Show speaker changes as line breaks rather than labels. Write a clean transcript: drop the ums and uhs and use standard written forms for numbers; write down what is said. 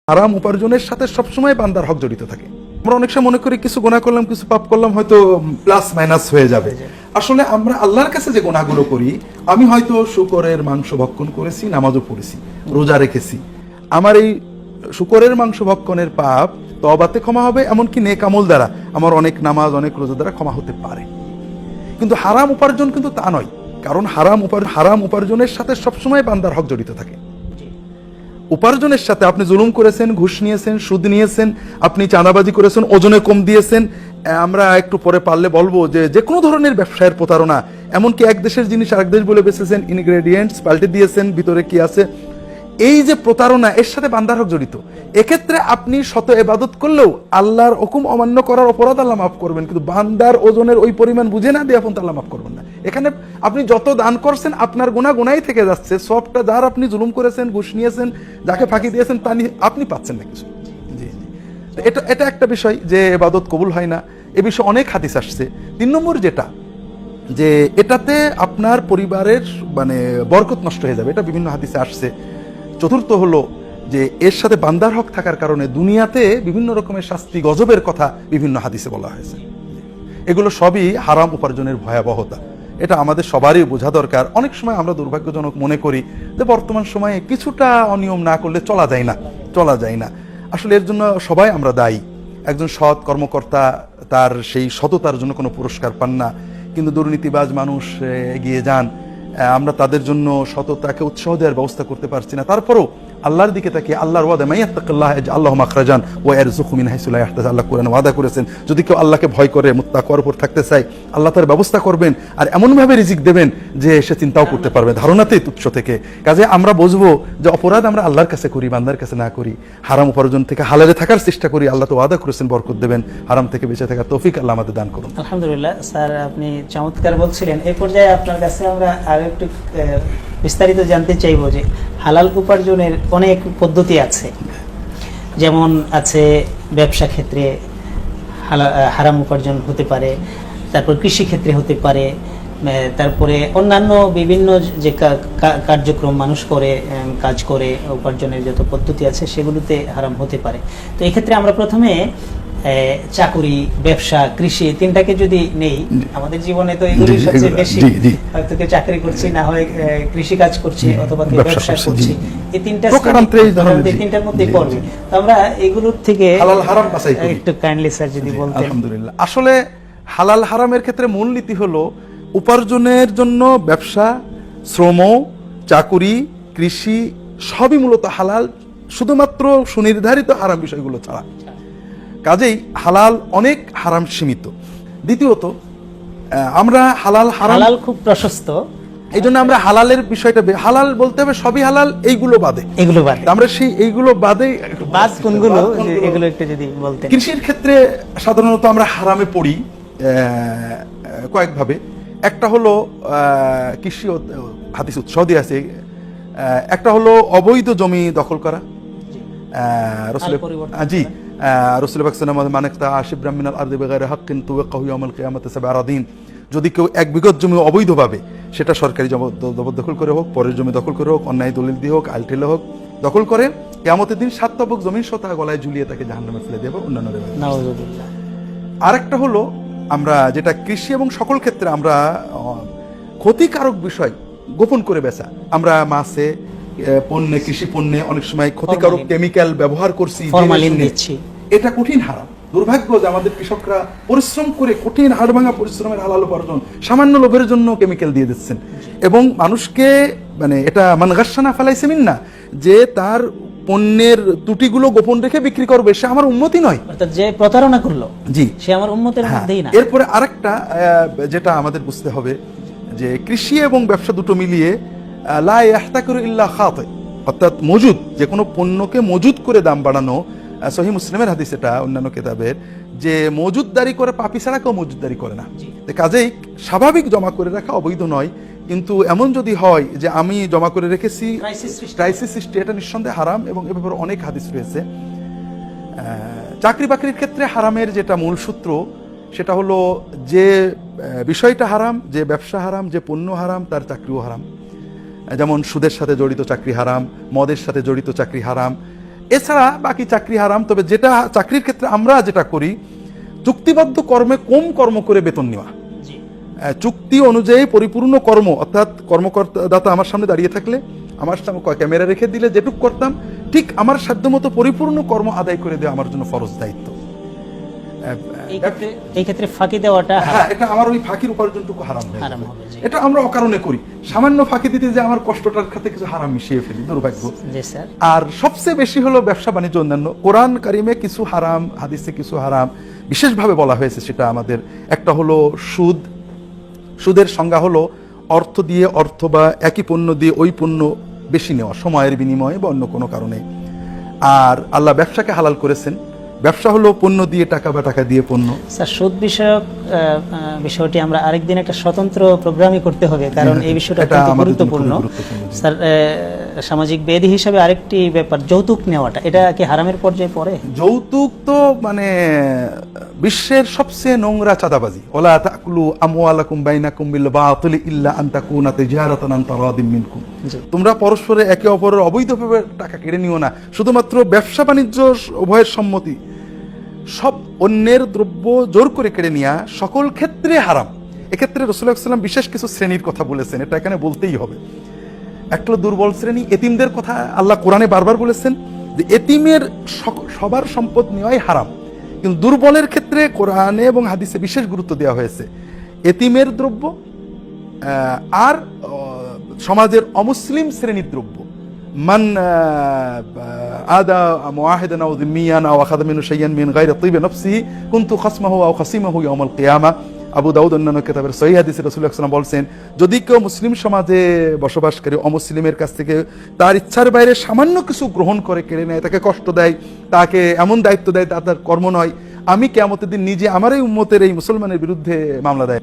হারাম উপার্জনের সাথে সবসময় বান্দার হক জড়িত থাকে। আমরা অনেক সময় মনে করি কিছু গুনাহ করলাম, কিছু পাপ করলাম, হয়তো প্লাস মাইনাস হয়ে যাবে। আসলে আমরা আল্লাহর কাছে যে গুনাহগুলো করি, আমি হয়তো শুকরের মাংস ভক্ষণ করেছি, নামাজও পড়েছি, রোজা রেখেছি, আমার এই শুকরের মাংস ভক্ষণের পাপ তওবাতে ক্ষমা হবে, এমনকি নেক আমল দ্বারা আমার অনেক নামাজ, অনেক রোজা দ্বারা ক্ষমা হতে পারে। কিন্তু হারাম উপার্জন কিন্তু তা নয়, কারণ হারাম উপার্জনের সাথে সবসময় বান্দার হক জড়িত থাকে। উপার্জনের সাথে আপনি জুলুম করেছেন, ঘুষ নিয়েছেন, সুদ নিয়েছেন, আপনি চাঁদাবাজি করেছেন, ওজনে কম দিয়েছেন, আমরা একটু পরে পারলে বলবো যে কোনো ধরনের ব্যবসায়ের প্রতারণা, এমনকি এক দেশের জিনিস আরেক দেশ বলে বেচেছেন, ইনগ্রেডিয়েন্টস পাল্টে দিয়েছেন, ভিতরে কি আছে, এই যে প্রতারণা, এর সাথে বান্দার হক জড়িত। এক্ষেত্রে আপনি শত ইবাদত করলেও আল্লাহর হুকুম অমান্য করার অপরাধ আল্লাহ মাফ করবেন, কিন্তু বান্দার ওজনের ওই পরিমাণ বুঝে না দিয়ে আল্লাহ মাফ করবেন না। এখানে আপনি যত দান করছেন আপনার গুনাহ গুনাহই থেকে যাচ্ছে, সবটা যার আপনি জুলুম করেছেন, ঘুষ নিয়েছেন, যাকে ফাঁকি দিয়েছেন, তা আপনি পাচ্ছেন না কিছু। এটা একটা বিষয় যে ইবাদত কবুল হয় না, এ বিষয়ে অনেক হাদিস আসছে। 3 নম্বর যেটা, যে এটাতে আপনার পরিবারের বরকত নষ্ট হয়ে যাবে, এটা বিভিন্ন হাদিসে আসছে। চতুর্থ হলো যে এর সাথে বান্দার হক থাকার কারণে দুনিয়াতে বিভিন্ন রকমের শাস্তি, গজবের কথা বিভিন্ন হাদিসে বলা হয়েছে। এগুলো সবই হারাম উপার্জনের ভয়াবহতা, এটা আমাদের সবারই বোঝা দরকার। অনেক সময় আমরা দুর্ভাগ্যজনক মনে করি যে বর্তমান সময়ে কিছুটা অনিয়ম না করলে চলা যায় না। আসলে এর জন্য সবাই আমরা দায়ী। একজন সৎ কর্মকর্তা তার সেই সততার জন্য কোনো পুরস্কার পান না, কিন্তু দুর্নীতিবাজ মানুষ এগিয়ে যান। আমরা তাদের জন্য সততাকে উৎসাহ দেওয়ার ব্যবস্থা করতে পারছি না। তারপরও আল্লাহর দিকে তাকিয়ে আল্লাহর ওয়াদা, মাইয়াত্তাকিল্লাহ ইয়াজআল মাখরাজান ওয়া ইয়ারযুকহু মিন হাইসু লা ইয়াহতাসিব, আল্লাহ কোরআনে ওয়াদা করেছেন, যদি কেউ আল্লাহকে ভয় করে, মুত্তাকওয়ার উপর থাকতে চায়, আল্লাহ তার ব্যবস্থা করবেন আর এমন ভাবে রিজিক দেবেন যে সে চিন্তাও করতে পারবে, ধারণাতেই তুচ্ছ থেকে। কাজে আমরা বুঝবো যে অপরাধ আমরা আল্লাহর কাছে করি, বান্দার কাছে না করি। হারাম উপার্জন থেকে হালালে থাকার চেষ্টা করি, আল্লাহ তো ওয়াদা করেছেন বরকত দেবেন। হারাম থেকে বেঁচে থাকার তৌফিক আল্লাহ আমাদের দান করুন।
আলহামদুলিল্লাহ স্যার, আপনি চমৎকার বলছিলেন। এই পর্যায়ে আপনার কাছে আমরা আরো একটু বিস্তারিত জানতে চাইবো যে হালাল উপার্জনের অনেক পদ্ধতি আছে, যেমন আছে ব্যবসা ক্ষেত্রে হারাম উপার্জন হতে পারে, তারপর কৃষি ক্ষেত্রে হতে পারে, তারপরে অন্যান্য বিভিন্ন যে কার্যক্রম মানুষ করে, কাজ করে উপার্জনের যত পদ্ধতি আছে সেগুলোতে হারাম হতে পারে। তো এই ক্ষেত্রে আমরা প্রথমে চাকুরি, ব্যবসা, কৃষি তিনটাকে যদি নেই, আমাদের জীবনে তো এগুলি সবচেয়ে বেশি, হয়তো কেউ চাকরি করছি, না হয় কৃষি কাজ করছি, অথবা কেউ ব্যবসা করছি, এই তিনটার মধ্যে পড়বে। তো আমরা এগুলোর থেকে
হালাল হারাম বাছাই করি।
একটু কাইন্ডলি স্যার যদি বলতেন।
আলহামদুলিল্লাহ, আসলে হালাল হারামের ক্ষেত্রে মূল নীতি হলো উপার্জনের জন্য ব্যবসা, শ্রম, চাকুরি, কৃষি সবই মূলত হালাল, শুধুমাত্র সুনির্ধারিত হারাম বিষয়গুলো ছাড়া। কাজেই হালাল অনেক, হারাম সীমিত। দ্বিতীয়ত, আমরা হালাল
খুব প্রশস্ত,
এই জন্য আমরা হালালের বিষয়টা, হালাল বলতে হবে সবই হালাল, এইগুলো বাদে আমরা সেই এইগুলো বাদে
বাদ কোনগুলো এগুলো একটু যদি বলতেন।
কৃষির ক্ষেত্রে সাধারণত আমরা হারামে পড়ি কয়েকভাবে। একটা হলো কৃষি হাদিস উৎসাহ দিয়ে আছে, একটা হলো অবৈধ জমি দখল করা। জি, রাসূল পাক সাল্লাল্লাহু আলাইহি মানেকতা আশিবরাম মিনাল আরদি বিগাইরি হাক্কিন তুওয়াক্কাহু ইয়াউমাল কিয়ামাতি সাবআ আরাদিন, যদি কেউ 1 বিঘত জমি অবৈধভাবে, সেটা সরকারি জবরদখল করে হোক, পরের জমি দখল করে হোক, অন্যায় দলিল দিয়ে হোক, আলটেলে হোক, দখল করে কিয়ামতের দিন 7 তবক জমির সতা গলায় ঝুলিয়ে তাকে জাহান্নামে ফেলে দেব। অন্যান্য আরেকটা হলো আমরা যেটা কৃষি এবং সকল ক্ষেত্রে আমরা ক্ষতিকারক বিষয় গোপন করে বেচা। আমরা মাছে, পণ্যে, কৃষি পণ্যে অনেক সময় ক্ষতিকারক কেমিক্যাল ব্যবহার করছি,
ফরমালিন দিচ্ছি,
এটা কঠিন হারাম। দুর্ভাগ্য যে আমাদের কৃষকরা পরিশ্রম করে, কঠিন হাড় ভাঙা পরিশ্রমের হালাল উপার্জন সামান্য লোভের জন্য কেমিক্যাল দিয়ে দিচ্ছেন, এবং মানুষকে এটা মান গাশশানা ফালাইসা মিন্না, যে তার পণ্যের ত্রুটিগুলো গোপন রেখে বিক্রি করবে, সে আমার উম্মতি নয়,
অর্থাৎ যে প্রতারণা করলো,
জি,
সে আমার উম্মতের মধ্যেই না।
এরপরে আরেকটা যেটা আমাদের বুঝতে হবে, যে কৃষি এবং ব্যবসা দুটো মিলিয়ে লা ইয়াহতাকিরু ইল্লা খাতি, অর্থাৎ মজুদ, যে কোনো পণ্যকে মজুদ করে দাম বাড়ানো। সহিহ মুসলিমের হাদিস, এটা অন্যান্য কিতাবের, যে মজুদদারি করে পাপী ছাড়া কেউ মজুদদারি করে না। কাজেই স্বাভাবিক জমা করে রাখা অবৈধ নয়, কিন্তু এমন যদি হয় যে আমি জমা করে রেখেছি, ক্রাইসিস সৃষ্টি, এটা নিঃসন্দেহে হারাম, এবং এ ব্যাপারে অনেক হাদিস রয়েছে। চাকরি বাকরির ক্ষেত্রে হারামের যেটা মূল সূত্র, সেটা হলো যে বিষয়টা হারাম, যে ব্যবসা হারাম, যে পণ্য হারাম, তার চাকরিও হারাম। যেমন সুদের সাথে জড়িত চাকরি হারাম, মদের সাথে জড়িত চাকরি হারাম, এছাড়া বাকি চাকরি হারাম। তবে যেটা চাকরির ক্ষেত্রে আমরা যেটা করি, চুক্তিবদ্ধ কর্মে কম কর্ম করে বেতন নেওয়া।
জি।
চুক্তি অনুযায়ী পরিপূর্ণ কর্ম, অর্থাৎ কর্মকর্তা আমার সামনে দাঁড়িয়ে থাকলে, আমার সামনে ক্যামেরা রেখে দিলে যেটুক করতাম, ঠিক আমার সাধ্যমতো পরিপূর্ণ কর্ম আদায় করে দেওয়া আমার জন্য ফরজ দায়িত্ব।
এই ক্ষেত্রে ফাঁকি দেওয়াটা
হ্যাঁ, এটা আমার ওই ফাঁকির উপার্জনটুকু হারাম হয়ে
হারাম
যাবে।
হবে, জি।
এটা আমরা অকারণে করি, সামান্য ফাঁকি দিতে যে আমার কষ্টটার সাথে কিছু হারাম মিশিয়ে ফেলি, দুর্ভাগ্য।
জি স্যার।
আর সবচেয়ে বেশি হলো ব্যবসা বাণিজ্য অন্যান্য। কোরআন কারিমে কিছু হারাম, হাদিসে কিছু হারাম বিশেষভাবে বলা হয়েছে, সেটা আমাদের একটা হলো সুদ। সুদের সংজ্ঞা হলো অর্থ দিয়ে অর্থ বা একই পণ্য দিয়ে ওই পণ্য বেশি নেওয়া, সময়ের বিনিময়ে বা অন্য কোনো কারণে। আর আল্লাহ ব্যবসাকে হালাল করেছেন। ব্যবসা হলো পণ্য দিয়ে টাকা বা টাকা দিয়ে পণ্য।
স্যার, সুদ বিষয়ক বিষয়টি আমরা আরেকদিন একটা স্বতন্ত্র প্রোগ্রামই করতে হবে, কারণ এই বিষয়টা
এটা
অত্যন্ত
আমাদের জন্য খুবই
গুরুত্বপূর্ণ।
গুরুত্বপূর্ণ, জি।
স্যার, সামাজিক বেদি হিসাবে আরেকটি ব্যাপার, যৌতুক নেওয়াটা, এটা কি হারামের পর্যায়ে পড়ে?
যৌতুক তো মানে বিশ্বের সবচেয়ে নোংরা চাঁদাবাজি। ওয়ালা তাকুলু আমওয়ালাকুম বাইনাকুম বিল বাতিল ইল্লা আন তাকুনা তিজারাতান আন তারাদিম মিনকুম।
জি।
তোমরা পরস্পরে একে অপরের অবৈধভাবে টাকা কেড়ে নিও না, শুধুমাত্র ব্যবসা বাণিজ্য উভয়ের সম্মতি। সব অন্যের দ্রব্য জোর করে কেড়ে নেওয়া সকল ক্ষেত্রে হারাম। এক্ষেত্রে রাসূলুল্লাহ সাল্লাল্লাহু আলাইহি ওয়াসাল্লাম বিশেষ কিছু শ্রেণীর কথা বলেছেন, এটা এখানে বলতেই হবে। একটা হলো দুর্বল শ্রেণী, এতিমদের কথা আল্লাহ কোরআনে বারবার বলেছেন যে এতিমের সবার সম্পদ নেওয়াই হারাম, কিন্তু দুর্বলের ক্ষেত্রে কোরআনে এবং হাদিসে বিশেষ গুরুত্ব দেওয়া হয়েছে। এতিমের দ্রব্য আর সমাজের অমুসলিম শ্রেণীর দ্রব্য, মান আদা মুআহিদান আও যিম্মিয়ান আও আখাযা মিনহু শাইয়ান মিন গায়রি তিবি নাফসিহি কুনতু খাসমাহু আও খাসিমাহু ইয়াউমাল কিয়ামা। আবু দাউদ অন্যান্য কিতাবের সহিহ হাদিসে রাসূলুল্লাহ সাল্লাল্লাহু আলাইহি ওয়াসাল্লাম বলছেন, যদি কেউ মুসলিম সমাজে বসবাসকারী অমুসলিমের কাছ থেকে তার ইচ্ছার বাইরে সামান্য কিছু গ্রহণ করে, কেড়ে নেয়, তাকে কষ্ট দেয়, তাকে এমন দায়িত্ব দেয় তা তার কর্ম নয়, আমি কিয়ামতের দিন নিজে আমার এই উম্মতের এই মুসলমানের বিরুদ্ধে মামলা দেয়।